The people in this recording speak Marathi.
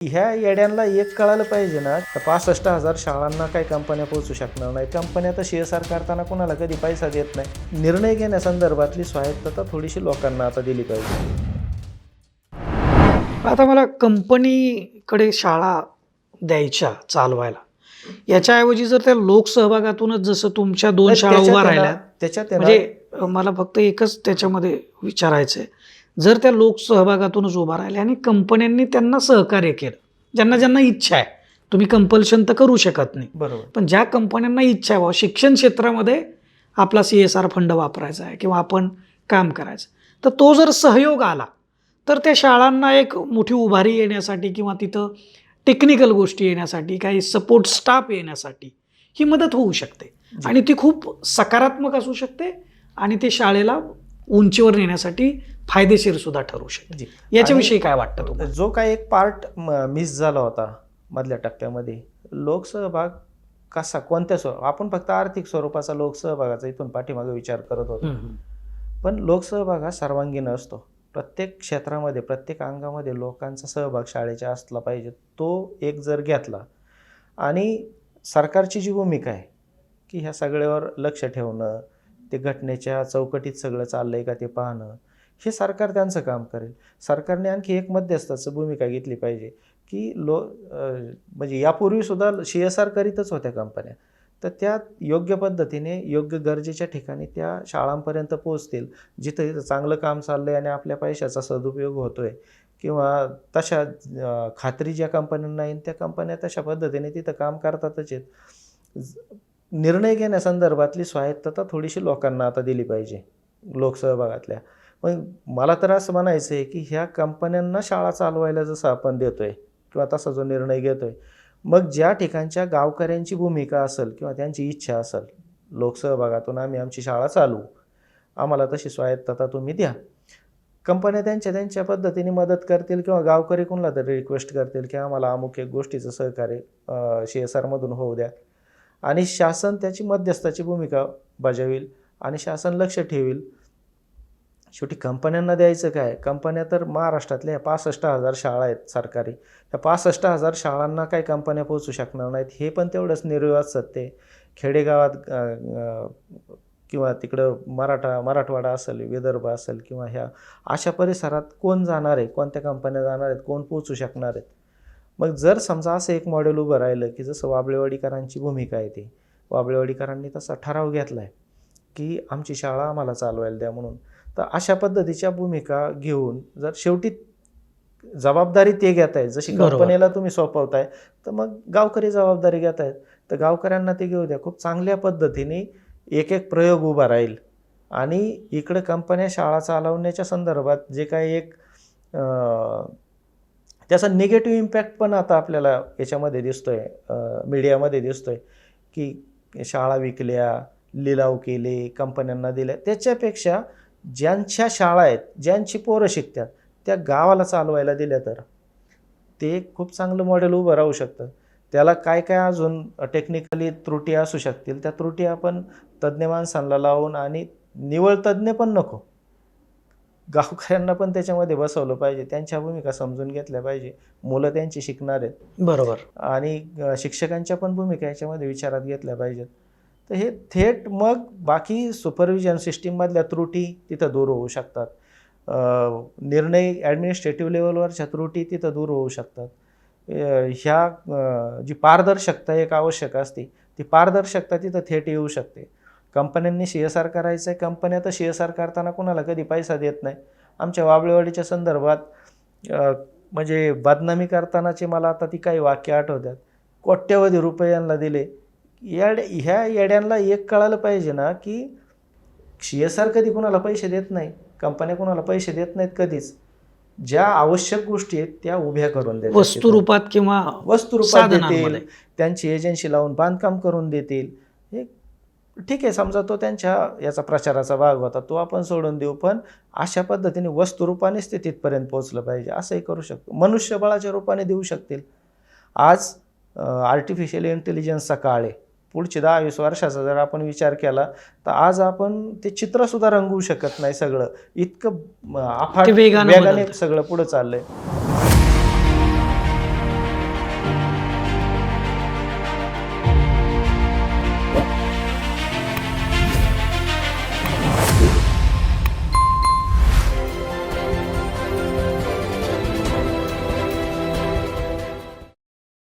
ह्या येड्यांना एक कळायला पाहिजे ना, तर 65,000 शाळांना काही कंपन्या पोहोचू शकणार नाही. कंपन्या तर CSR करताना कोणाला कधी पैसा देत नाही. निर्णय घेण्यासंदर्भातली स्वायत्तता थोडीशी लोकांना आता दिली पाहिजे. आता मला कंपनीकडे शाळा द्यायच्या चालवायला, याच्याऐवजी जर त्या लोकसहभागातूनच जसं तुमच्या 2 शाळा उभा राहिल्या, त्याच्यात म्हणजे मला फक्त एकच त्याच्यामध्ये विचारायचं आहे, जर त्या लोकसहभागातूनच उभा राहिल्या आणि कंपन्यांनी त्यांना सहकार्य केलं, ज्यांना ज्यांना इच्छा आहे, तुम्ही कंपल्शन तर करू शकत नाही, बरोबर, पण ज्या कंपन्यांना इच्छा आहे शिक्षण क्षेत्रामध्ये आपला CSR फंड वापरायचा आहे किंवा आपण काम करायचं, तर तो जर सहयोग आला तर त्या शाळांना एक मोठी उभारी येण्यासाठी किंवा तिथं टेक्निकल गोष्टी येण्यासाठी, काही सपोर्ट स्टाफ येण्यासाठी ही मदत होऊ शकते आणि ती खूप सकारात्मक असू शकते आणि ते शाळेला उंचीवर नेण्यासाठी फायदेशीर सुद्धा ठरू शकते. याच्याविषयी काय वाटतं तुम्हाला? जो काही एक पार्ट मिस झाला होता मधल्या टप्प्यामध्ये, लोकसहभाग कसा, कोणत्या आपण फक्त आर्थिक स्वरूपाचा लोकसहभागाचा इथून पाठीमागे विचार करत होतो, पण लोकसहभाग हा सर्वांगीण असतो. प्रत्येक क्षेत्रामध्ये, प्रत्येक अंगामध्ये लोकांचा सहभाग शाळेच्या असला पाहिजे. तो एक जर घेतला आणि सरकारची जी भूमिका आहे की ह्या सगळ्यावर लक्ष ठेवणं, ते घटनेच्या चौकटीत सगळं चाललंय का ते पाहणं, हे सरकार त्यांचं काम करेल. सरकारने आणखी एक मध्यस्थाची भूमिका घेतली पाहिजे की म्हणजे यापूर्वीसुद्धा CSR करीतच होत्या कंपन्या, तर त्या योग्य पद्धतीने योग्य गरजेच्या ठिकाणी त्या शाळांपर्यंत पोहोचतील, जिथं चांगलं काम चाललं आहे आणि आपल्या पैशाचा सदुपयोग होतो आहे, किंवा तशा खात्री ज्या कंपन्यांना येईल त्या कंपन्या तशा पद्धतीने तिथं काम करतातच आहेत. निर्णय घेण्यासंदर्भातली स्वायत्तता थोडीशी लोकांना आता दिली पाहिजे लोकसहभागातल्या. मग मला तर असं म्हणायचं आहे की ह्या कंपन्यांना शाळा चालवायला जसं आपण देतोय किंवा तसा जो निर्णय घेतोय, मग ज्या ठिकाणच्या गावकऱ्यांची भूमिका असेल किंवा त्यांची इच्छा असेल, लोकसहभागातून आम्ही आमची शाळा चालवू, आम्हाला तशी स्वायत्तता तुम्ही द्या. कंपन्या त्यांच्या पद्धतीने मदत करतील किंवा गावकरी कोणाला तरी रिक्वेस्ट करतील की आम्हाला अमुक एक गोष्टीचं सहकार्य CSRमधून होऊ द्या, आणि शासन त्याची मध्यस्थाची भूमिका बजावेल आणि शासन लक्ष ठेवील. शेवटी कंपन्यांना द्यायचं काय? कंपन्या तर महाराष्ट्रातल्या 65,000 शाळा आहेत सरकारी, त्या 65,000 शाळांना काही कंपन्या पोहोचू शकणार नाहीत. हे पण तेवढंच निर्विवाद सत्य आहे. खेडेगावात किंवा तिकडं मराठवाडा असेल, विदर्भ असेल किंवा ह्या अशा परिसरात कोण जाणार आहे, कोणत्या कंपन्या जाणार आहेत, कोण पोहोचू शकणार आहेत? मग जर समजा असं एक मॉडेल उभं राहिलं की जसं वाबळेवाडीकरांची भूमिका आहे, ती वाबळेवाडीकरांनी तसा ठराव घेतला आहे की आमची शाळा आम्हाला चालवायला द्या म्हणून, तर अशा पद्धतीच्या भूमिका घेऊन जर शेवटी जबाबदारी ते घेत आहेत, जशी कंपनीला तुम्ही सोपवताय तर मग गावकरी जबाबदारी घेत आहेत, तर गावकऱ्यांना ते घेऊ द्या. खूप चांगल्या पद्धतीने एक एक प्रयोग उभा राहील आणि इकडं कंपन्या शाळा चालवण्याच्या संदर्भात जे काही एक त्याचा निगेटिव्ह इम्पॅक्ट पण आता आपल्याला याच्यामध्ये दिसतोय, मीडियामध्ये दिसतोय की शाळा विकल्या, लिलाव केले, कंपन्यांना दिल्या. त्याच्यापेक्षा ज्यांच्या शाळा आहेत, ज्यांची पोरं शिकतात, त्या गावाला चालवायला दिल्या तर ते खूप चांगलं मॉडेल उभं राहू शकतं. त्याला काय काय अजून टेक्निकली त्रुटी असू शकतील, त्या त्रुटी आपण तज्ज्ञ माणसांना लावून, आणि निवळ तज्ज्ञ पण नको, गावकऱ्यांना पण त्याच्यामध्ये बसवलं पाहिजे, त्यांच्या भूमिका समजून घेतल्या पाहिजे. मुलं त्यांची शिकणार आहेत, बरोबर, आणि शिक्षकांच्या पण भूमिका याच्यामध्ये विचारात घेतल्या पाहिजेत. तर हे थेट मग बाकी सुपरविजन सिस्टीममधल्या त्रुटी तिथं दूर होऊ शकतात. निर्णय ॲडमिनिस्ट्रेटिव्ह लेवलवरच्या त्रुटी तिथं दूर होऊ शकतात. ह्या जी पारदर्शकता एक आवश्यक असते, ती पारदर्शकता तिथं थेट येऊ शकते. कंपन्यांनी CSR करायचं आहे, कंपन्या तर CSR करताना कोणाला कधी पैसा देत नाही. आमच्या वाबळेवाडीच्या संदर्भात म्हणजे बदनामी करतानाचे मला आता ती काही वाक्य आठवतात. कोट्यवधी रुपये यांना दिले. ह्या येड्यांना एक कळायला पाहिजे ना की CSR कधी कोणाला पैसे देत नाही, कंपन्या कोणाला पैसे देत नाहीत कधीच. ज्या आवश्यक गोष्टी आहेत त्या उभ्या करून देतील, वस्तुरूपात किंवा वस्तुरूपात देतील, त्यांची एजन्सी लावून बांधकाम करून देतील. हे ठीक आहे, समजा तो त्यांच्या याचा प्रचाराचा भाग होता, तो आपण सोडून देऊ, पण अशा पद्धतीने वस्तुरूपानेच ते तिथपर्यंत पोहोचलं पाहिजे. असंही करू शकतो, मनुष्यबळाच्या रूपाने देऊ शकतील. आज आर्टिफिशियल इंटेलिजन्सचा काळ आहे. पुढचे 10-20 वर्षाचा जर आपण विचार केला तर आज आपण ते चित्रसुद्धा रंगवू शकत नाही. सगळं इतकं अफाट वेगाने सगळं पुढं चाललंय.